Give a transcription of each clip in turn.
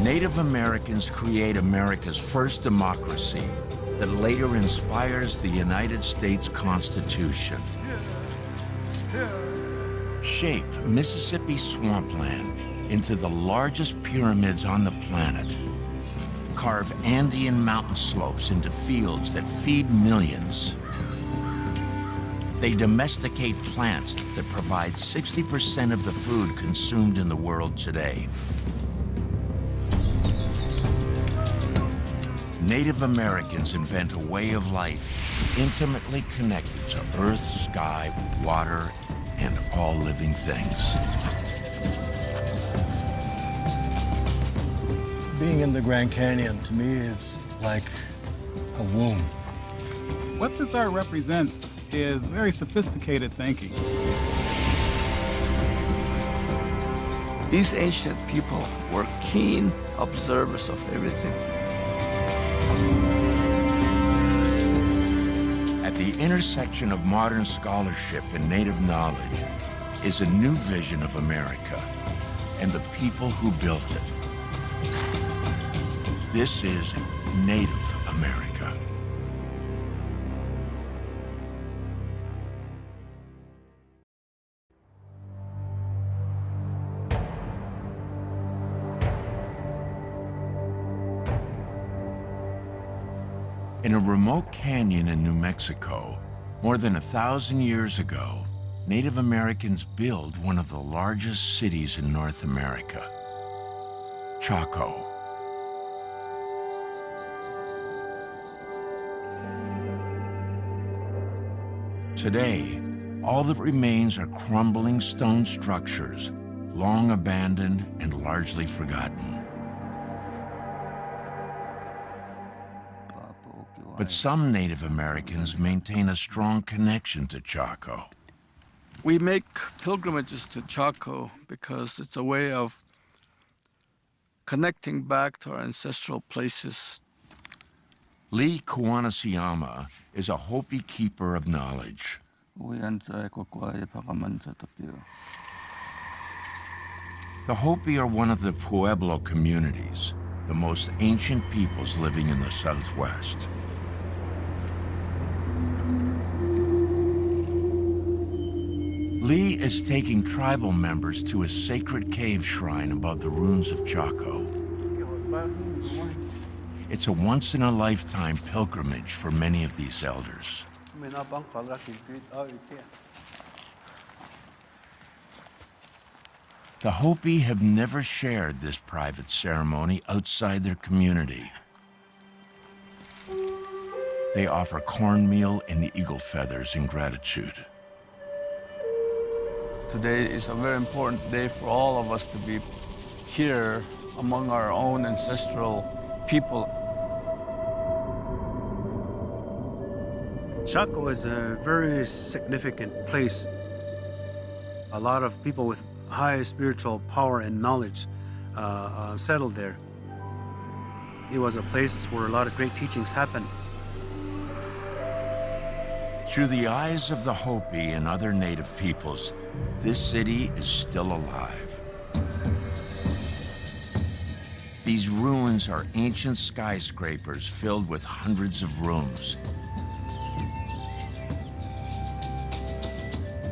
Native Americans create America's first democracy that later inspires the United States Constitution. Shaped Mississippi swampland into the largest pyramids on the planet. Carve Andean mountain slopes into fields that feed millions. They domesticate plants that provide 60% of the food consumed in the world today. Native Americans invent a way of life intimately connected to earth, sky, water, and all living things. Being in the Grand Canyon, to me, is like a womb. What this art represents is very sophisticated thinking. These ancient people were keen observers of everything. At the intersection of modern scholarship and native knowledge is a new vision of America and the people who built it. This is Native America. In a remote canyon in New Mexico, more than 1,000 years ago, Native Americans built one of the largest cities in North America, Chaco. Today, all that remains are crumbling stone structures, long abandoned and largely forgotten. But some Native Americans maintain a strong connection to Chaco. We make pilgrimages to Chaco because it's a way of connecting back to our ancestral places. Lee Kuanasiyama is a Hopi keeper of knowledge. The Hopi are one of the Pueblo communities, the most ancient peoples living in the Southwest. Lee is taking tribal members to a sacred cave shrine above the ruins of Chaco. It's a once-in-a-lifetime pilgrimage for many of these elders. The Hopi have never shared this private ceremony outside their community. They offer cornmeal and eagle feathers in gratitude. Today is a very important day for all of us to be here among our own ancestral people. Chaco is a very significant place. A lot of people with high spiritual power and knowledge settled there. It was a place where a lot of great teachings happened. Through the eyes of the Hopi and other native peoples, this city is still alive. These ruins are ancient skyscrapers filled with hundreds of rooms.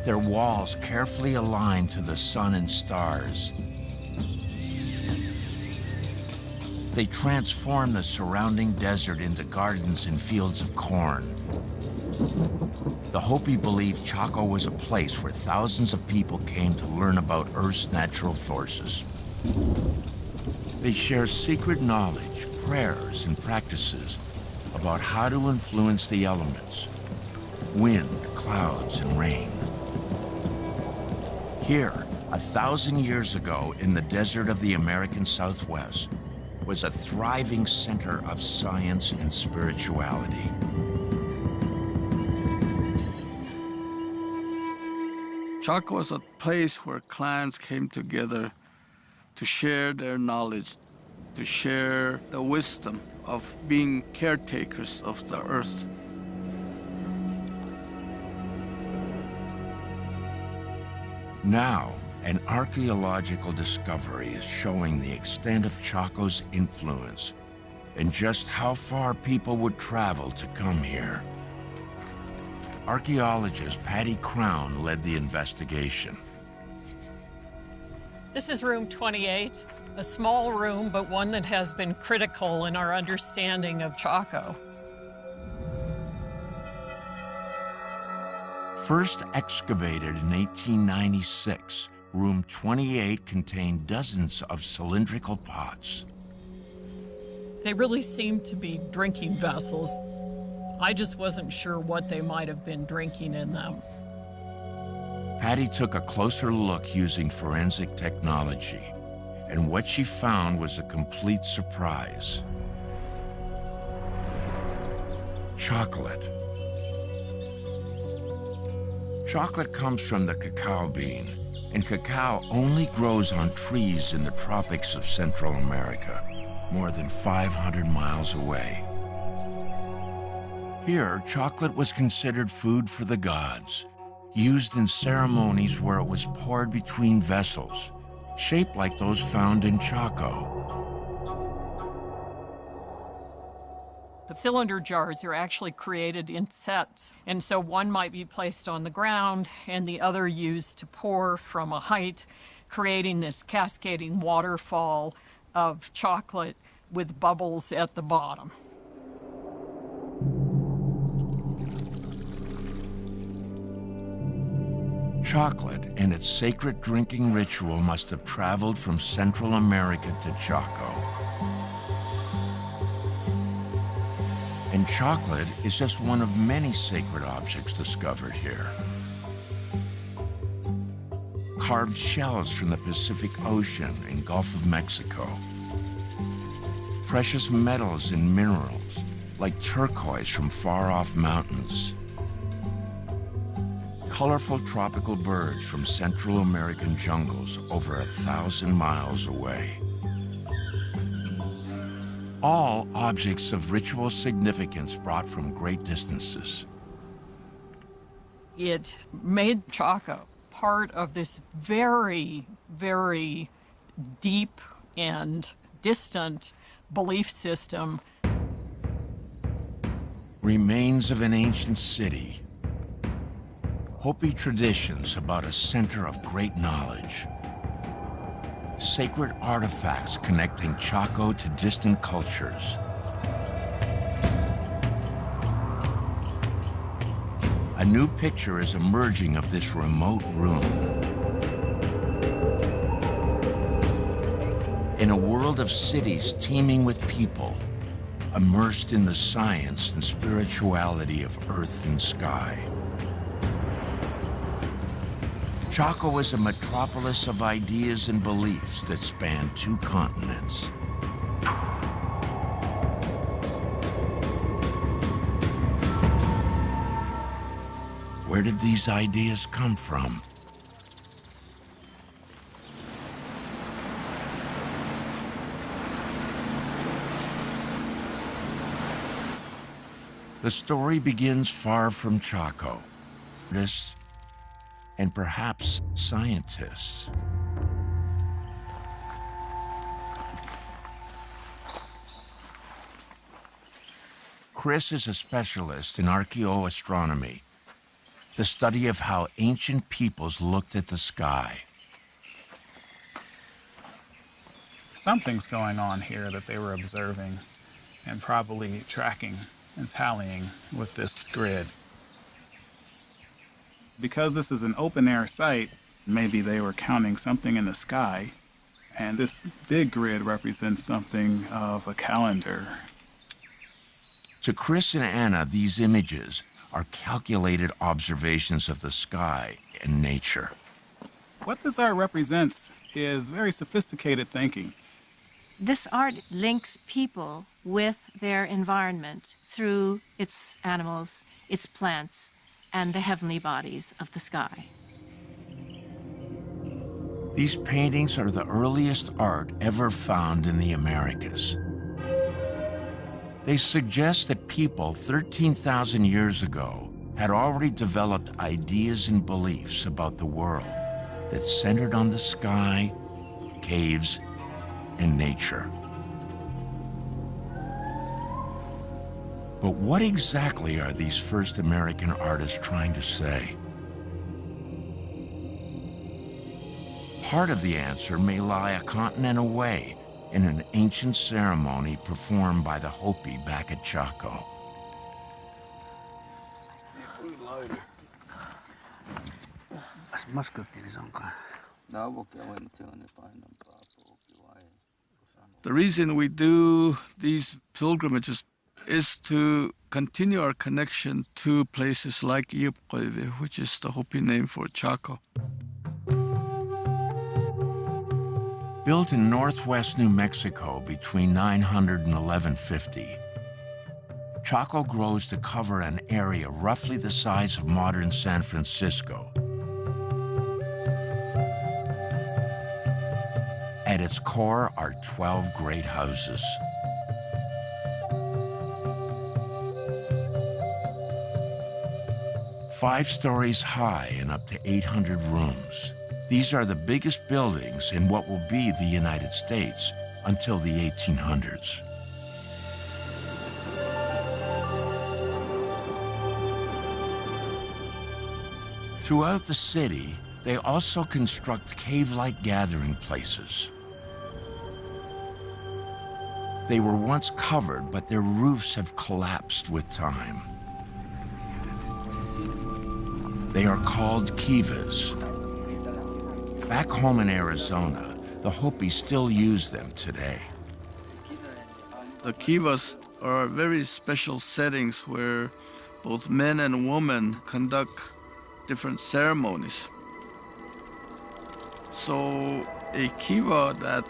Their walls carefully aligned to the sun and stars. They transform the surrounding desert into gardens and fields of corn. The Hopi believed Chaco was a place where thousands of people came to learn about Earth's natural forces. They share secret knowledge, prayers, and practices about how to influence the elements, wind, clouds, and rain. Here, 1,000 years ago, in the desert of the American Southwest, was a thriving center of science and spirituality. Chaco was a place where clans came together to share their knowledge, to share the wisdom of being caretakers of the earth. Now, An archaeological discovery is showing the extent of Chaco's influence and just how far people would travel to come here. Archaeologist Patty Crown led the investigation. This is room 28, a small room, but one that has been critical in our understanding of Chaco. First excavated in 1896, room 28 contained dozens of cylindrical pots. They really seemed to be drinking vessels. I just wasn't sure what they might have been drinking in them. Patty took a closer look using forensic technology, and what she found was a complete surprise. Chocolate. Chocolate comes from the cacao bean, and cacao only grows on trees in the tropics of Central America, more than 500 miles away. Here, chocolate was considered food for the gods, used in ceremonies where it was poured between vessels, shaped like those found in Chaco. The cylinder jars are actually created in sets, and so one might be placed on the ground and the other used to pour from a height, creating this cascading waterfall of chocolate with bubbles at the bottom. Chocolate and its sacred drinking ritual must have traveled from Central America to Chaco. And chocolate is just one of many sacred objects discovered here. Carved shells from the Pacific Ocean and Gulf of Mexico. Precious metals and minerals, like turquoise from far-off mountains. Colorful tropical birds from Central American jungles over 1,000 miles away. All objects of ritual significance brought from great distances. It made Chaco part of this very, very deep and distant belief system. Remains of an ancient city. Hopi traditions about a center of great knowledge. Sacred artifacts connecting Chaco to distant cultures. A new picture is emerging of this remote room. In a world of cities teeming with people, immersed in the science and spirituality of earth and sky. Chaco is a metropolis of ideas and beliefs that span 2 continents. Where did these ideas come from? The story begins far from Chaco. Artists and perhaps scientists. Chris is a specialist in archaeoastronomy, the study of how ancient peoples looked at the sky. Something's going on here that they were observing and probably tracking and tallying with this grid. Because this is an open-air site, maybe they were counting something in the sky, and this big grid represents something of a calendar. To Chris and Anna, these images are calculated observations of the sky and nature. What this art represents is very sophisticated thinking. This art links people with their environment through its animals, its plants, and the heavenly bodies of the sky. These paintings are the earliest art ever found in the Americas. They suggest that people 13,000 years ago had already developed ideas and beliefs about the world that centered on the sky, caves, and nature. But what exactly are these first American artists trying to say? Part of the answer may lie a continent away in an ancient ceremony performed by the Hopi back at Chaco. The reason we do these pilgrimages is to continue our connection to places like Iupkoive, which is the Hopi name for Chaco. Built in northwest New Mexico between 900 and 1150, Chaco grows to cover an area roughly the size of modern San Francisco. At its core are 12 great houses. Five stories high and up to 800 rooms. These are the biggest buildings in what will be the United States until the 1800s. Throughout the city, they also construct cave-like gathering places. They were once covered, but their roofs have collapsed with time. They are called kivas. Back home in Arizona, the Hopi still use them today. The kivas are very special settings where both men and women conduct different ceremonies. So a kiva that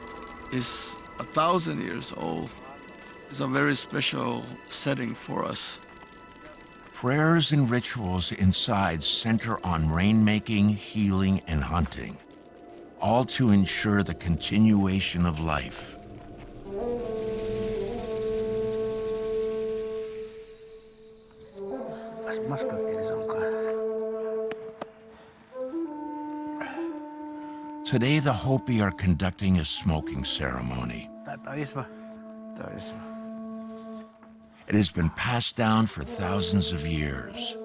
is 1,000 years old is a very special setting for us. Prayers and rituals inside center on rainmaking, healing, and hunting, all to ensure the continuation of life. Today, the Hopi are conducting a smoking ceremony. It has been passed down for thousands of years.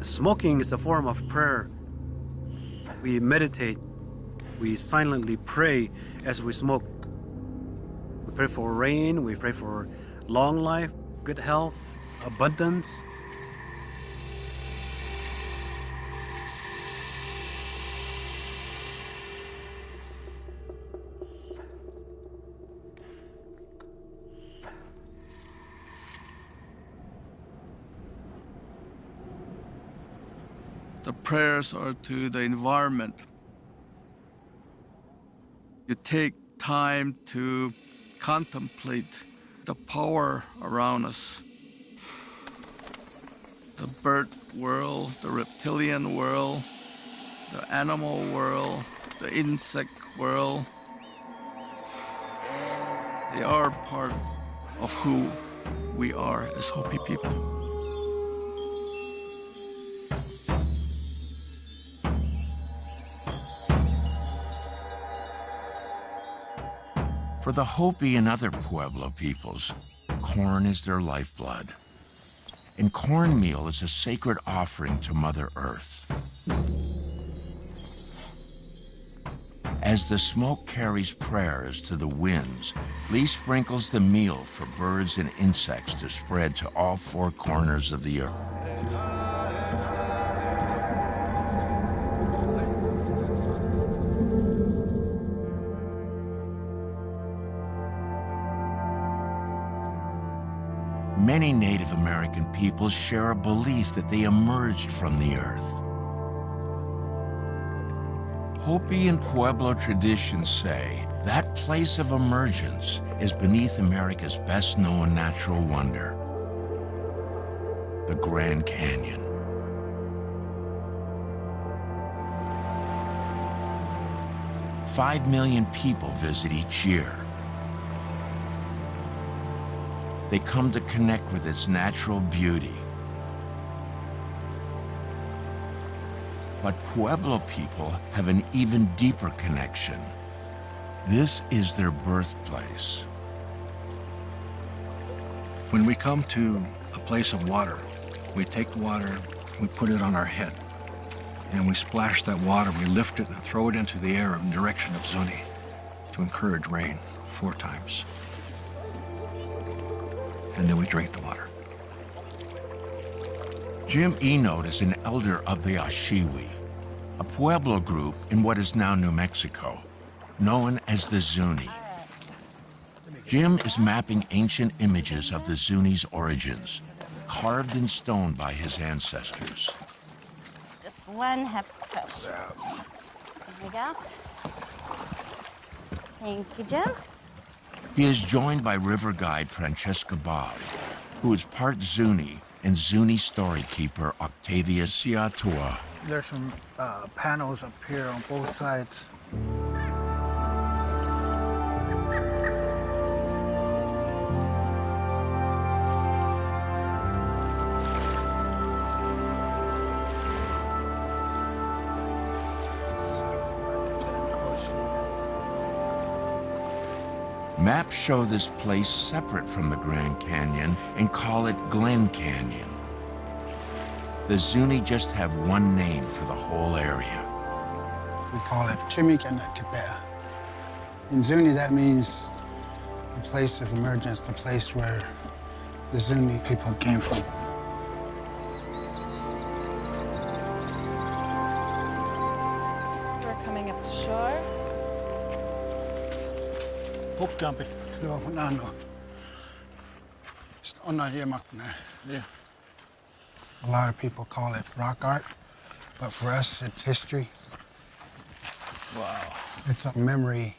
Smoking is a form of prayer. We meditate. We silently pray as we smoke. We pray for rain, we pray for long life, good health, abundance. The prayers are to the environment. You take time to contemplate the power around us. The bird world, the reptilian world, the animal world, the insect world. They are part of who we are as Hopi people. For the Hopi and other Pueblo peoples, corn is their lifeblood. And cornmeal is a sacred offering to Mother Earth. As the smoke carries prayers to the winds, Lee sprinkles the meal for birds and insects to spread to all four corners of the earth. Many Native American peoples share a belief that they emerged from the earth. Hopi and Pueblo traditions say that place of emergence is beneath America's best-known natural wonder, the Grand Canyon. $5 million people visit each year. They come to connect with its natural beauty. But Pueblo people have an even deeper connection. This is their birthplace. When we come to a place of water, we take the water, we put it on our head, and we splash that water, we lift it and throw it into the air in the direction of Zuni to encourage rain 4 times. And then we drink the water. Jim Enod is an elder of the Ashiwi, a Pueblo group in what is now New Mexico, known as the Zuni. Jim is mapping ancient images of the Zuni's origins, carved in stone by his ancestors. Just one happy push. There we go. Thank you, Jim. He is joined by river guide Francesca Bob, who is part Zuni, and Zuni story keeper Octavia Siatua. There's some panels up here on both sides. Maps show this place separate from the Grand Canyon and call it Glen Canyon. The Zuni just have one name for the whole area. We call it Chimikanakipea. In Zuni, that means the place of emergence, the place where the Zuni people came from. We're coming up to shore. Hook jumping. Yeah. A lot of people call it rock art, but for us, it's history. Wow. It's a memory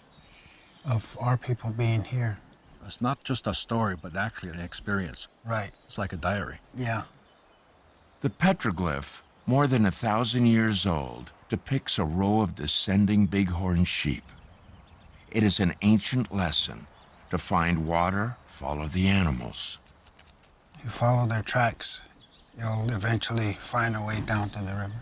of our people being here. It's not just a story, but actually an experience. Right. It's like a diary. Yeah. The petroglyph, more than 1,000 years old, depicts a row of descending bighorn sheep. It is an ancient lesson. To find water, follow the animals. You follow their tracks, you'll eventually find a way down to the river.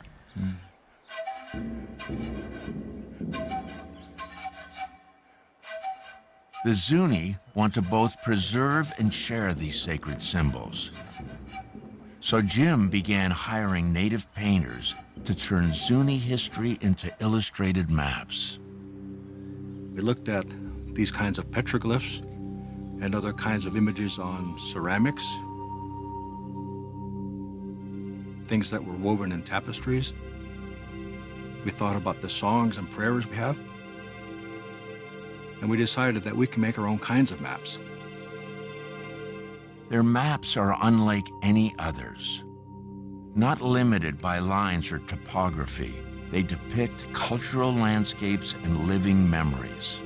The Zuni want to both preserve and share these sacred symbols. So Jim began hiring native painters to turn Zuni history into illustrated maps. We looked at these kinds of petroglyphs and other kinds of images on ceramics, things that were woven in tapestries. We thought about the songs and prayers we have, and we decided that we can make our own kinds of maps. Their maps are unlike any others. Not limited by lines or topography, they depict cultural landscapes and living memories.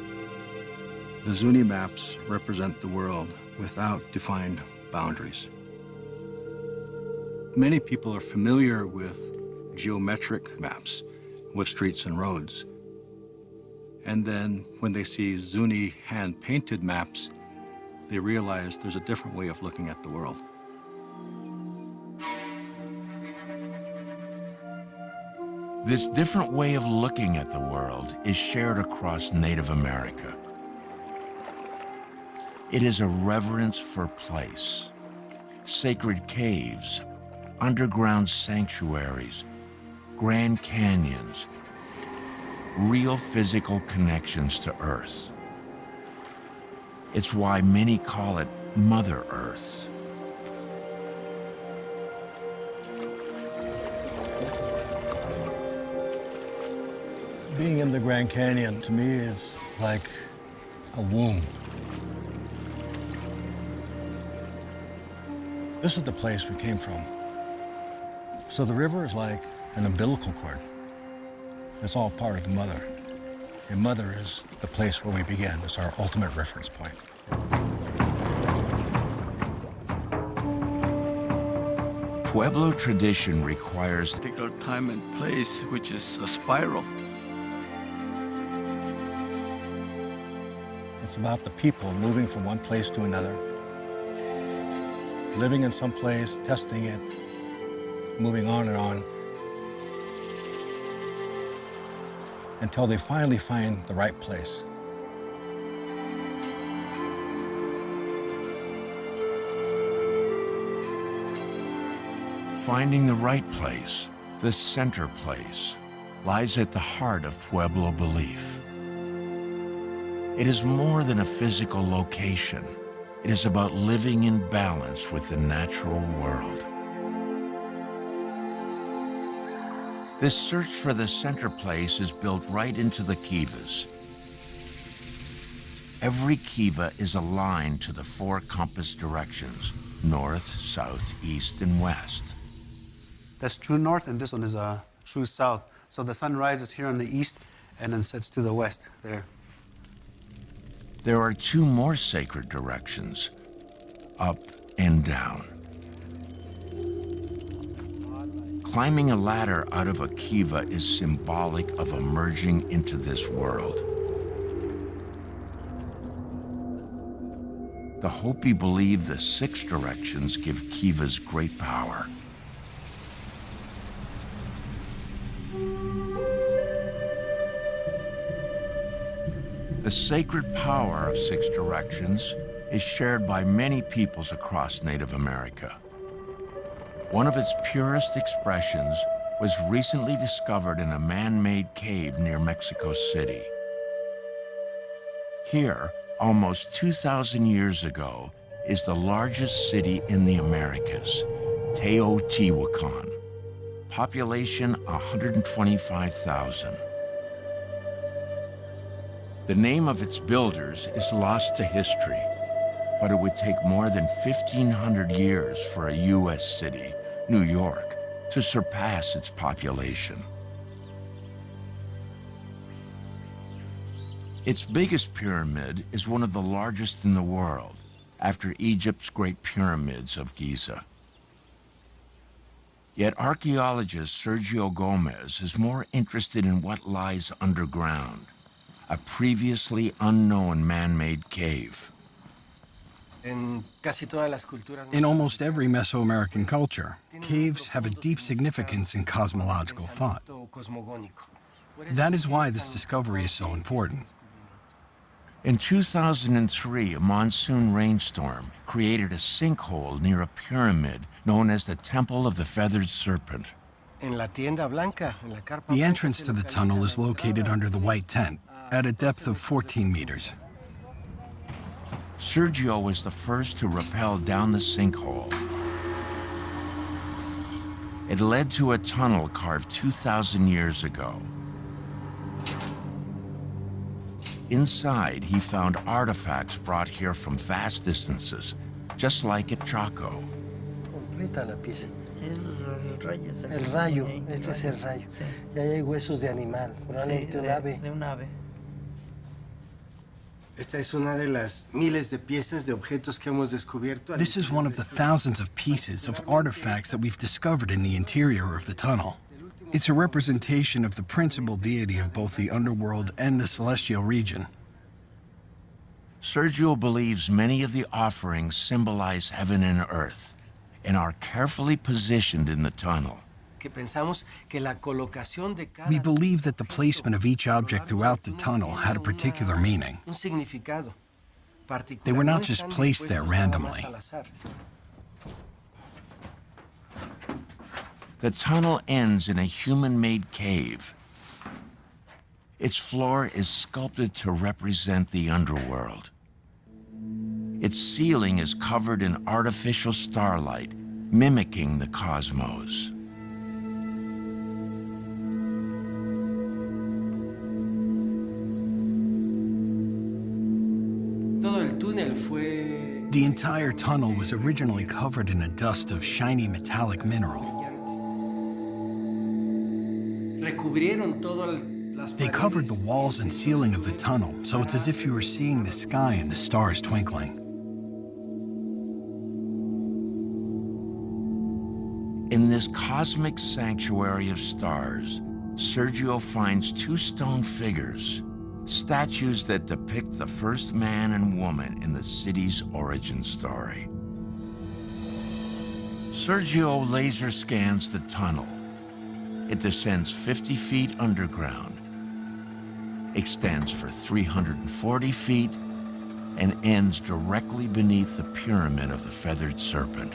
The Zuni maps represent the world without defined boundaries. Many people are familiar with geometric maps with streets and roads. And then when they see Zuni hand-painted maps, they realize there's a different way of looking at the world. This different way of looking at the world is shared across Native America. It is a reverence for place, sacred caves, underground sanctuaries, Grand Canyons, real physical connections to Earth. It's why many call it Mother Earth. Being in the Grand Canyon, to me, is like a womb. This is the place we came from. So the river is like an umbilical cord. It's all part of the mother. And mother is the place where we began. It's our ultimate reference point. Pueblo tradition requires a particular time and place, which is a spiral. It's about the people moving from one place to another, living in some place, testing it, moving on and on, until they finally find the right place. Finding the right place, the center place, lies at the heart of Pueblo belief. It is more than a physical location. It is about living in balance with the natural world. This search for the center place is built right into the kivas. Every kiva is aligned to the 4 compass directions: north, south, east, and west. That's true north, and this one is true south. So the sun rises here on the east and then sets to the west there. There are 2 more sacred directions, up and down. Climbing a ladder out of a kiva is symbolic of emerging into this world. The Hopi believe the 6 directions give kivas great power. The sacred power of 6 directions is shared by many peoples across Native America. One of its purest expressions was recently discovered in a man-made cave near Mexico City. Here, almost 2,000 years ago, is the largest city in the Americas, Teotihuacan. Population 125,000. The name of its builders is lost to history, but it would take more than 1,500 years for a U.S. city, New York, to surpass its population. Its biggest pyramid is one of the largest in the world, after Egypt's Great Pyramids of Giza. Yet archaeologist Sergio Gomez is more interested in what lies underground, a previously unknown man-made cave. In almost every Mesoamerican culture, caves have a deep significance in cosmological thought. That is why this discovery is so important. In 2003, a monsoon rainstorm created a sinkhole near a pyramid known as the Temple of the Feathered Serpent. The entrance to the tunnel is located under the white tent, at a depth of 14 meters. Sergio was the first to rappel down the sinkhole. It led to a tunnel carved 2,000 years ago. Inside, he found artifacts brought here from vast distances, just like at Chaco. Completa la pieza. El rayo, este es el rayo. Y ahí hay huesos de animal, probablemente un ave. De un ave. Esta es una de las miles de piezas de objetos que hemos descubierto. This is one of the thousands of pieces of artifacts that we've discovered in the interior of the tunnel. It's a representation of the principal deity of both the underworld and the celestial region. Sergio believes many of the offerings symbolize heaven and earth and are carefully positioned in the tunnel. We believe that the placement of each object throughout the tunnel had a particular meaning. They were not just placed there randomly. The tunnel ends in a human-made cave. Its floor is sculpted to represent the underworld. Its ceiling is covered in artificial starlight, mimicking the cosmos. The entire tunnel was originally covered in a dust of shiny metallic mineral. They covered the walls and ceiling of the tunnel, so it's as if you were seeing the sky and the stars twinkling. In this cosmic sanctuary of stars, Sergio finds two stone figures, statues that depict the first man and woman in the city's origin story. Sergio laser scans the tunnel. It descends 50 feet underground, extends for 340 feet, and ends directly beneath the pyramid of the feathered serpent.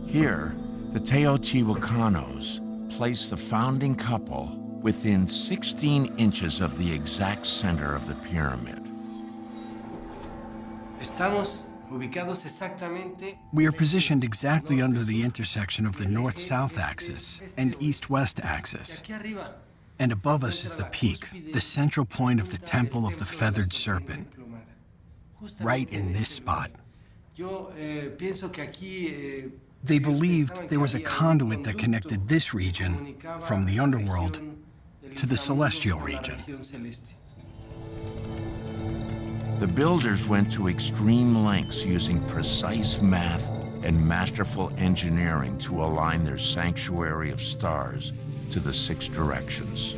Here, the Teotihuacanos place the founding couple within 16 inches of the exact center of the pyramid. We are positioned exactly under the intersection of the north-south axis and east-west axis. And above us is the peak, the central point of the Temple of the Feathered Serpent, right in this spot. They believed there was a conduit that connected this region from the underworld to the celestial region. The builders went to extreme lengths using precise math and masterful engineering to align their sanctuary of stars to the six directions.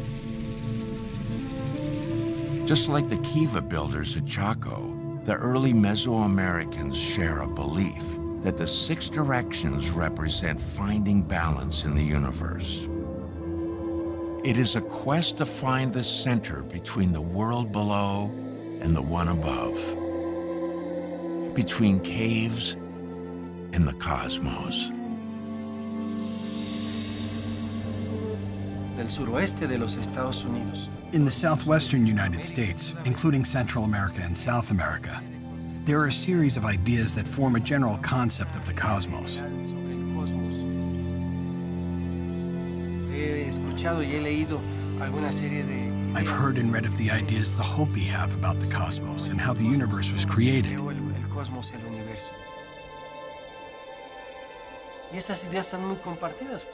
Just like the Kiva builders at Chaco, the early Mesoamericans share a belief that the six directions represent finding balance in the universe. It is a quest to find the center between the world below and the one above, between caves and the cosmos. In the southwestern United States, including Central America and South America, there are a series of ideas that form a general concept of the cosmos. I've heard and read of the ideas the Hopi have about the cosmos and how the universe was created.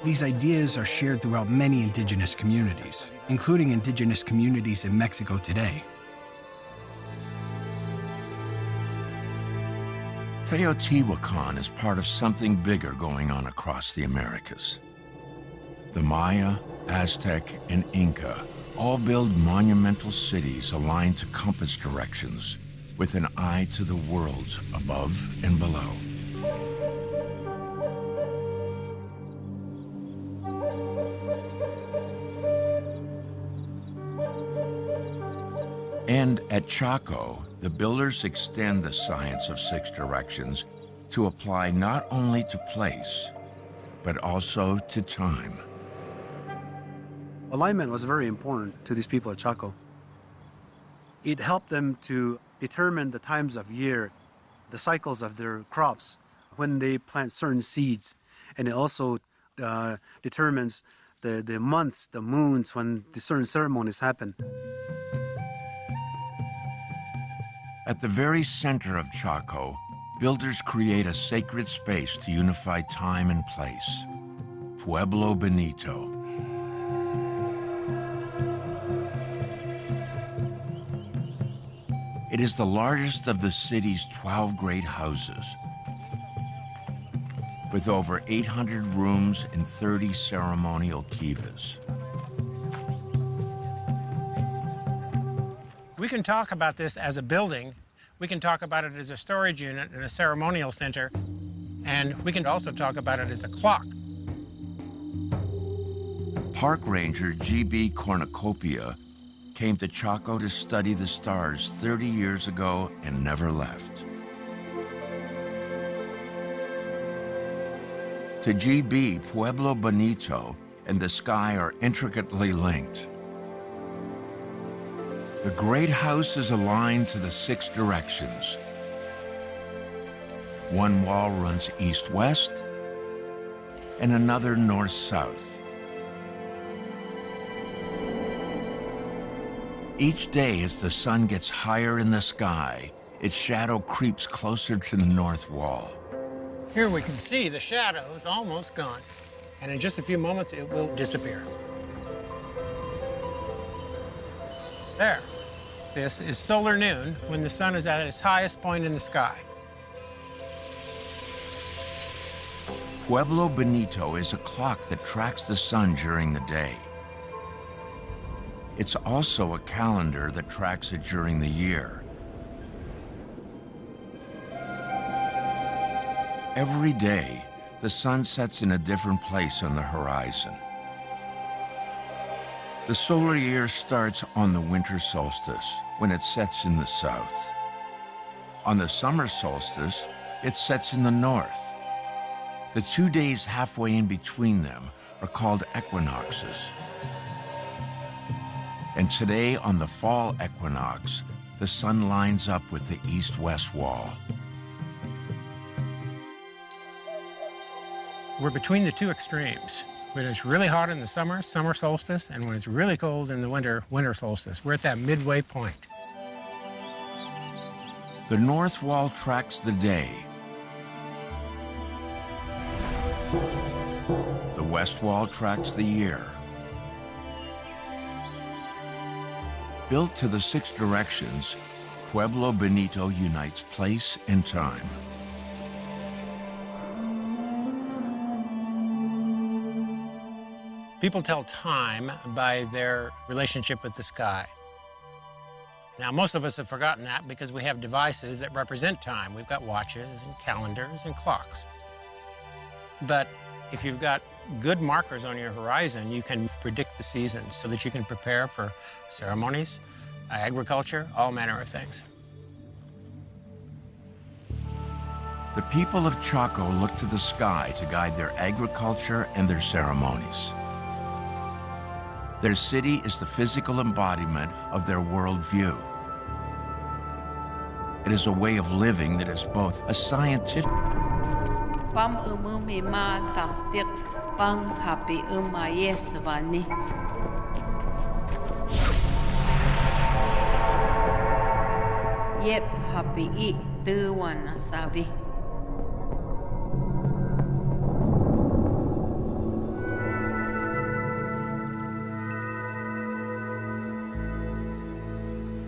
These ideas are shared throughout many indigenous communities, including indigenous communities in Mexico today. Teotihuacan is part of something bigger going on across the Americas. The Maya, Aztec, and Inca all build monumental cities aligned to compass directions with an eye to the worlds above and below. And at Chaco, the builders extend the science of six directions to apply not only to place, but also to time. Alignment was very important to these people at Chaco. It helped them to determine the times of year, the cycles of their crops, when they plant certain seeds, and it also determines the months, the moons, when the certain ceremonies happen. At the very center of Chaco, builders create a sacred space to unify time and place, Pueblo Bonito. It is the largest of the city's 12 great houses, with over 800 rooms and 30 ceremonial kivas. We can talk about this as a building. We can talk about it as a storage unit and a ceremonial center. And we can also talk about it as a clock. Park ranger G.B. Cornucopia came to Chaco to study the stars 30 years ago and never left. To G.B., Pueblo Bonito and the sky are intricately linked. The great house is aligned to the six directions. One wall runs east-west and another north-south. Each day, as the sun gets higher in the sky, its shadow creeps closer to the north wall. Here we can see the shadow is almost gone. And in just a few moments, it will disappear. There. This is solar noon, when the sun is at its highest point in the sky. Pueblo Bonito is a clock that tracks the sun during the day. It's also a calendar that tracks it during the year. Every day, the sun sets in a different place on the horizon. The solar year starts on the winter solstice, when it sets in the south. On the summer solstice, it sets in the north. The 2 days halfway in between them are called equinoxes. And today, on the fall equinox, the sun lines up with the east-west wall. We're between the two extremes. When it's really hot in the summer, summer solstice, and when it's really cold in the winter, winter solstice. We're at that midway point. The north wall tracks the day. The west wall tracks the year. Built to the 6 directions, Pueblo Bonito unites place and time. People tell time by their relationship with the sky. Now, most of us have forgotten that because we have devices that represent time. We've got watches and calendars and clocks. But if you've got good markers on your horizon, you can predict the seasons so that you can prepare for ceremonies, agriculture, all manner of things. The people of Chaco look to the sky to guide their agriculture and their ceremonies. Their city is the physical embodiment of their worldview. It is a way of living that is both a scientific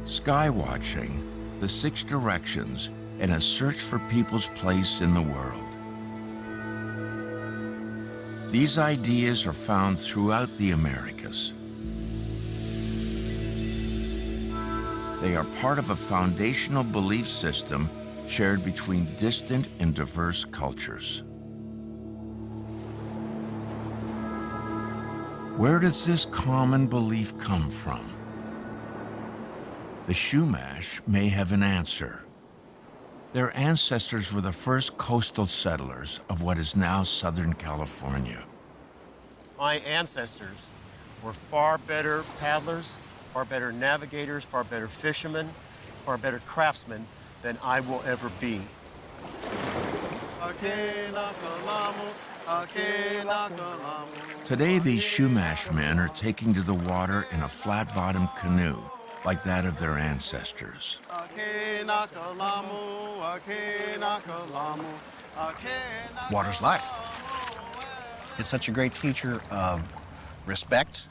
sky watching, the 6 directions, and a search for people's place in the world. These ideas are found throughout the Americas. They are part of a foundational belief system shared between distant and diverse cultures. Where does this common belief come from? The Chumash may have an answer. Their ancestors were the first coastal settlers of what is now Southern California. My ancestors were far better paddlers, far better navigators, far better fishermen, far better craftsmen than I will ever be. Today, these Chumash men are taking to the water in a flat-bottomed canoe, like that of their ancestors. Water's life. It's such a great teacher of respect.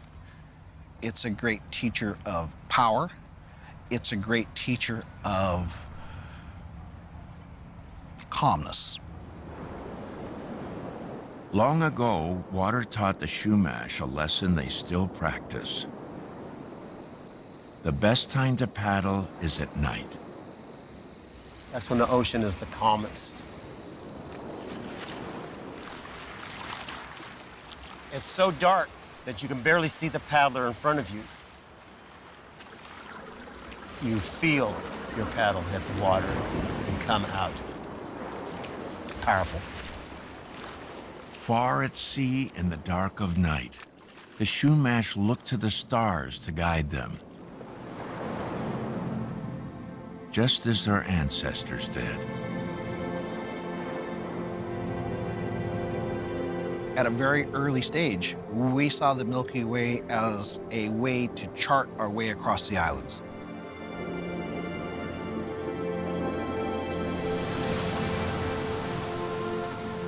It's a great teacher of power. It's a great teacher of calmness. Long ago, water taught the Chumash a lesson they still practice. The best time to paddle is at night. That's when the ocean is the calmest. It's so dark that you can barely see the paddler in front of you. You feel your paddle hit the water and come out. It's powerful. Far at sea in the dark of night, the Chumash look to the stars to guide them, just as their ancestors did. At a very early stage, we saw the Milky Way as a way to chart our way across the islands.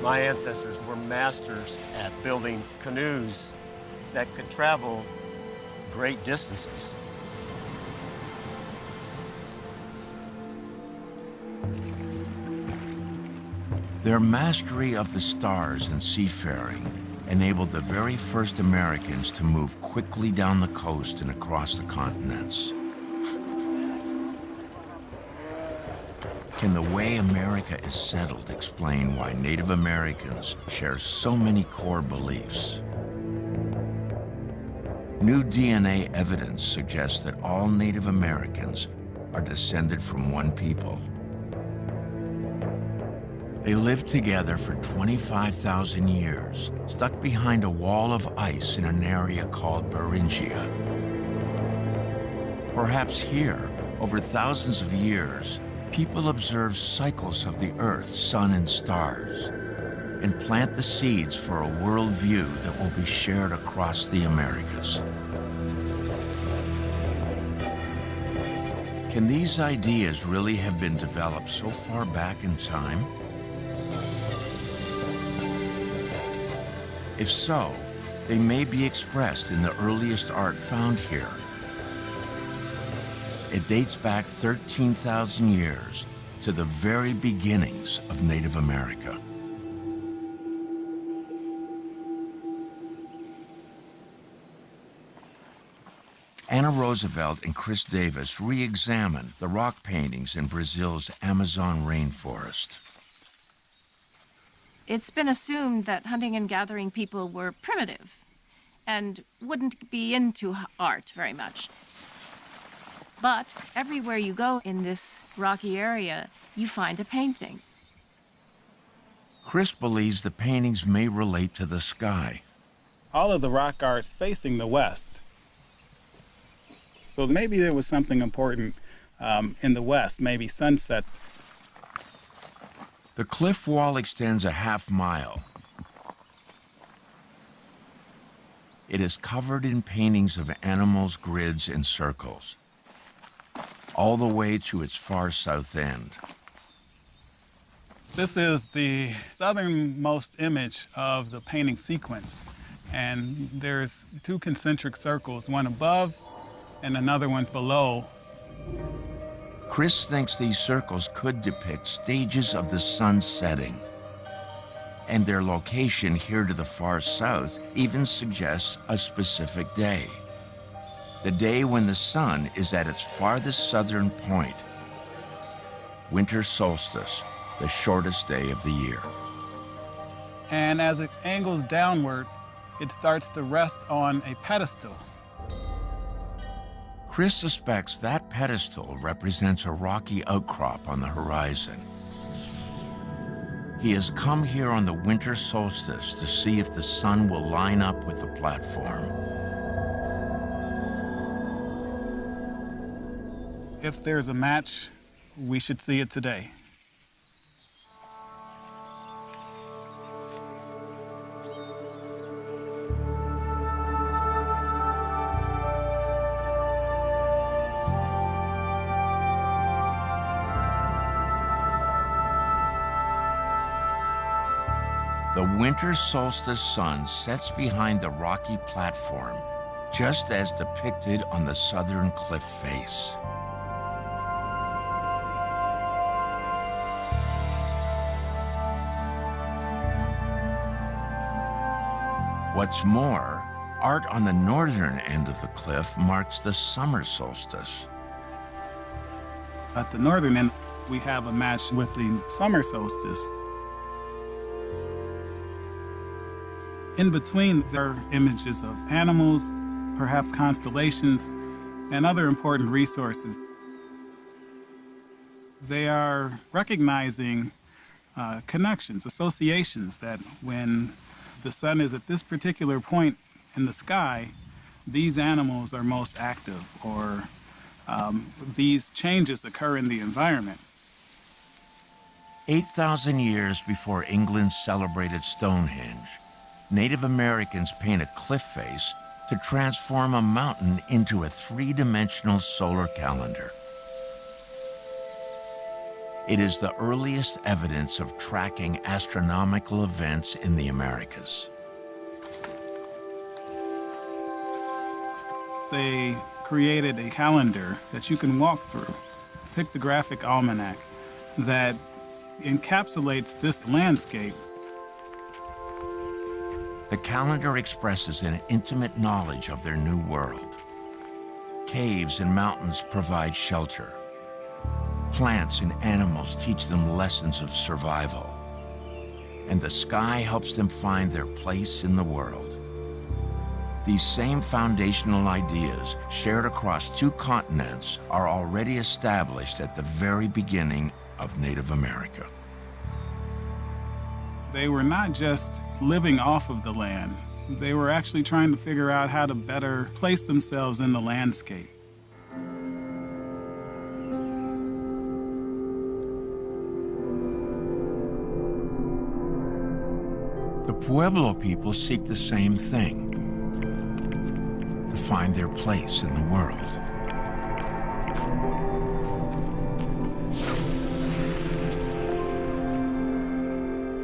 My ancestors were masters at building canoes that could travel great distances. Their mastery of the stars and seafaring enabled the very first Americans to move quickly down the coast and across the continents. Can the way America is settled explain why Native Americans share so many core beliefs? New DNA evidence suggests that all Native Americans are descended from one people. They lived together for 25,000 years, stuck behind a wall of ice in an area called Beringia. Perhaps here, over thousands of years, people observe cycles of the Earth, sun, and stars, and plant the seeds for a worldview that will be shared across the Americas. Can these ideas really have been developed so far back in time? If so, they may be expressed in the earliest art found here. It dates back 13,000 years to the very beginnings of Native America. Anna Roosevelt and Chris Davis re-examined the rock paintings in Brazil's Amazon rainforest. It's been assumed that hunting and gathering people were primitive and wouldn't be into art very much. But everywhere you go in this rocky area, you find a painting. Chris believes the paintings may relate to the sky. All of the rock art's facing the west. So maybe there was something important in the west, maybe sunsets. The cliff wall extends a half-mile. It is covered in paintings of animals, grids, and circles, all the way to its far south end. This is the southernmost image of the painting sequence. And there's two concentric circles, one above and another one below. Chris thinks these circles could depict stages of the sun setting. And their location here to the far south even suggests a specific day. The day when the sun is at its farthest southern point. Winter solstice, the shortest day of the year. And as it angles downward, it starts to rest on a pedestal. Chris suspects that pedestal represents a rocky outcrop on the horizon. He has come here on the winter solstice to see if the sun will line up with the platform. If there's a match, we should see it today. The winter solstice sun sets behind the rocky platform, just as depicted on the southern cliff face. What's more, art on the northern end of the cliff marks the summer solstice. At the northern end, we have a match with the summer solstice. In between, there are images of animals, perhaps constellations, and other important resources. They are recognizing connections, associations, that when the sun is at this particular point in the sky, these animals are most active, or these changes occur in the environment. 8,000 years before England celebrated Stonehenge, Native Americans paint a cliff face to transform a mountain into a three-dimensional solar calendar. It is the earliest evidence of tracking astronomical events in the Americas. They created a calendar that you can walk through, pictographic almanac, that encapsulates this landscape. The calendar expresses an intimate knowledge of their new world. Caves and mountains provide shelter. Plants and animals teach them lessons of survival. And the sky helps them find their place in the world. These same foundational ideas, shared across 2 continents, are already established at the very beginning of Native America. They were not just living off of the land. They were actually trying to figure out how to better place themselves in the landscape. The Pueblo people seek the same thing, to find their place in the world.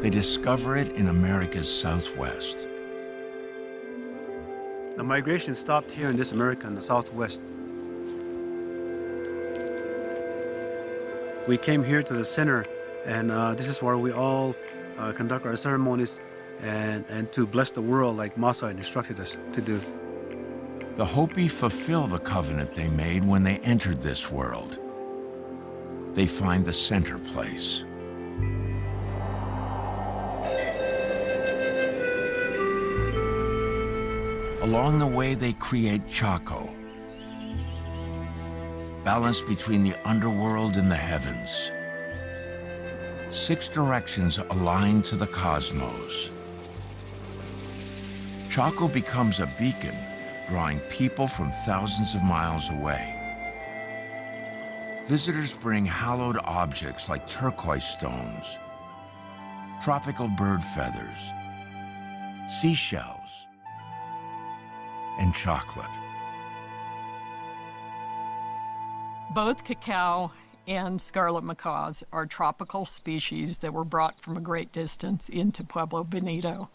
They discover it in America's Southwest. The migration stopped here in this America in the Southwest. We came here to the center, and this is where we all conduct our ceremonies and to bless the world like Masa instructed us to do. The Hopi fulfill the covenant they made when they entered this world. They find the center place. Along the way, they create Chaco, balanced between the underworld and the heavens. 6 directions align to the cosmos. Chaco becomes a beacon, drawing people from thousands of miles away. Visitors bring hallowed objects like turquoise stones, tropical bird feathers, seashells, and chocolate. Both cacao and scarlet macaws are tropical species that were brought from a great distance into Pueblo Bonito.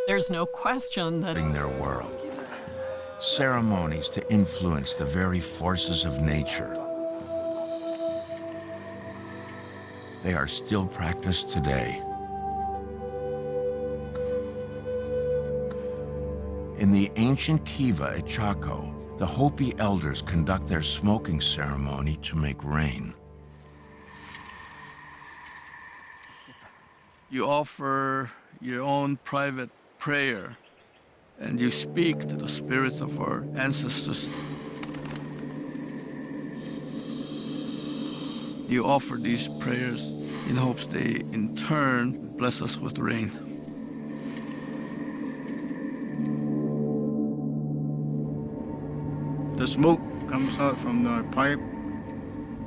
There's no question that in their world, ceremonies to influence the very forces of nature. They are still practiced today. In the ancient Kiva at Chaco, the Hopi elders conduct their smoking ceremony to make rain. You offer your own private prayer, and you speak to the spirits of our ancestors. You offer these prayers in hopes they, in turn, bless us with rain. The smoke comes out from the pipe,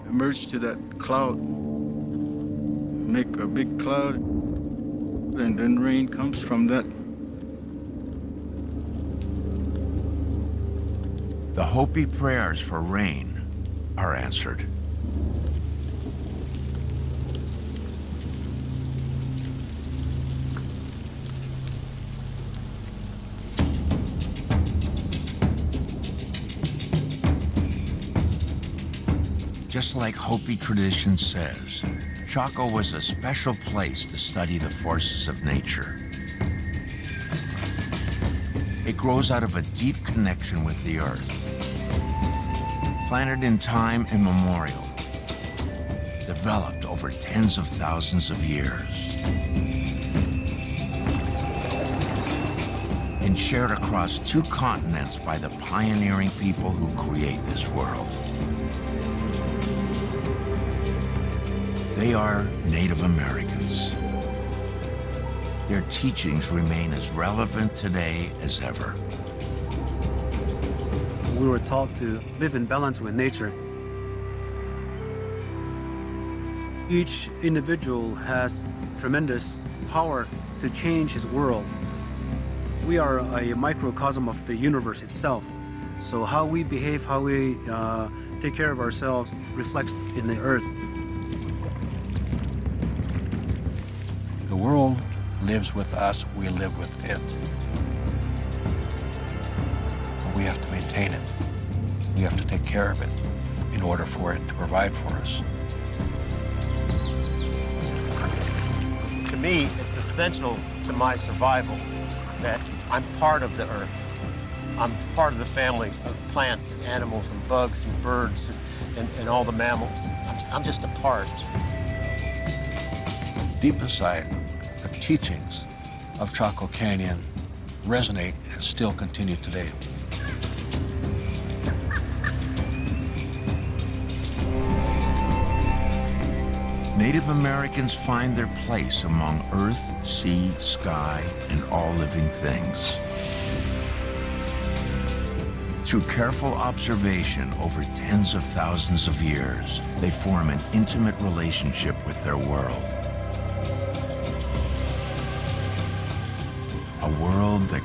emerges to that cloud, make a big cloud, and then rain comes from that. The Hopi prayers for rain are answered. Just like Hopi tradition says, Chaco was a special place to study the forces of nature. It grows out of a deep connection with the earth, planted in time immemorial, developed over tens of thousands of years, and shared across 2 continents by the pioneering people who create this world. They are Native Americans. Their teachings remain as relevant today as ever. We were taught to live in balance with nature. Each individual has tremendous power to change his world. We are a microcosm of the universe itself. So how we behave, how we take care of ourselves reflects in the earth. The world lives with us, we live with it. But we have to maintain it. We have to take care of it in order for it to provide for us. To me, it's essential to my survival that I'm part of the earth. I'm part of the family of plants and animals and bugs and birds and all the mammals. I'm just a part. Deep inside, the teachings of Chaco Canyon resonate and still continue today. Native Americans find their place among earth, sea, sky, and all living things. Through careful observation over tens of thousands of years, they form an intimate relationship with their world. A world that